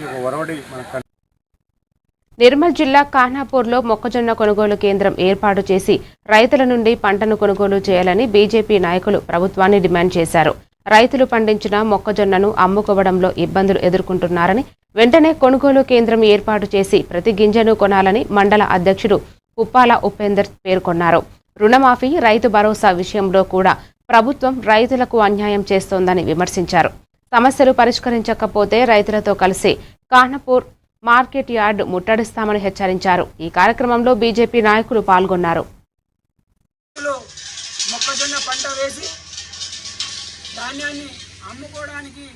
నుంచి ఒక ఒరవడి మనకు. నిర్మల్ జిల్లా ఖానాపూర్లో మొక్కజొన్న కొనుగోలు కేంద్రం ఏర్పాటు చేసి రైతుల నుండి పంటను కొనుగోలు చేయాలని బీజేపీ నాయకులు ప్రభుత్వాన్ని డిమాండ్ చేశారు. రైతులు పండించిన మొక్కజొన్నను అమ్ముకోవడంలో ఇబ్బందులు ఎదుర్కొంటున్నారని, వెంటనే కొనుగోలు కేంద్రం ఏర్పాటు చేసి ప్రతి గింజను కొనాలని మండల అధ్యక్షుడు పుప్పాల ఉపేందర్ పేర్కొన్నారు. రుణమాఫీ, రైతు భరోసా విషయంలో కూడా ప్రభుత్వం రైతులకు అన్యాయం చేస్తోందని విమర్శించారు. సమస్యలు పరిష్కరించకపోతే రైతులతో కలిసి ఖానాపూర్ మార్కెట్ యార్డ్ ముట్టడిస్తామని హెచ్చరించారు. ఈ కార్యక్రమంలో బీజేపీ నాయకులు పాల్గొన్నారు. మొక్కజొన్న పంట వేసి ధాన్యాన్ని అమ్ముకోవడానికి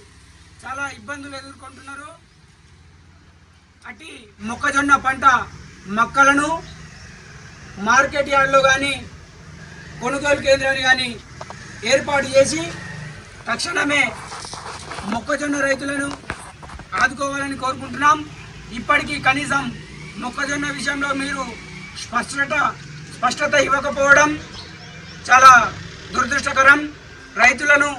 చాలా ఇబ్బందులు ఎదుర్కొంటున్నారు. అట్టి మొక్కజొన్న పంట మొక్కలను మార్కెట్ యార్డ్లో కానీ కొనుగోలు కేంద్రాన్ని కానీ ఏర్పాటు చేసి తక్షణమే మొక్కజొన్న రైతులను ఆదుకోవాలని కోరుకుంటున్నాం. ఇప్పటికీ కనీసం మొక్కజొన్న విషయంలో మీరు స్పష్టత ఇవ్వకపోవడం చాలా దురదృష్టకరం. రైతులను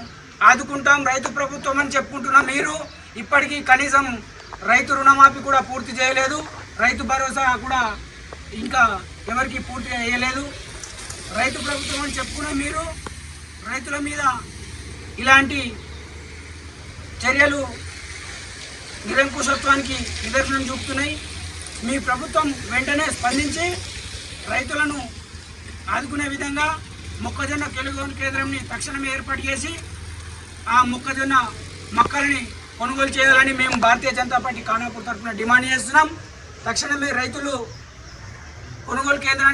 ఆదుకుంటాం, రైతు ప్రభుత్వం అని చెప్పుకుంటున్నాం. మీరు ఇప్పటికీ కనీసం రైతు రుణమాఫీ కూడా పూర్తి చేయలేదు, రైతు భరోసా కూడా ఇంకా ఎవరికి పూర్తి చేయలేదు. రైతు ప్రభుత్వం అని చెప్పుకున్న మీరు రైతుల మీద ఇలాంటి చర్యలు నిరంకుశత్వానికి నిదర్శనం చూపుతున్నాయి. మీ ప్రభుత్వం వెంటనే స్పందించి రైతులను ఆదుకునే విధంగా మొక్కజొన్న కొనుగోలు కేంద్రంని తక్షణమే ఏర్పాటు చేసి ఆ మొక్కజొన్న మొక్కల్ని కొనుగోలు చేయాలని మేము భారతీయ జనతా పార్టీ ఖానాపూర్ తరఫున డిమాండ్ చేస్తున్నాం. తక్షణమే రైతులు కొనుగోలు కేంద్రాన్ని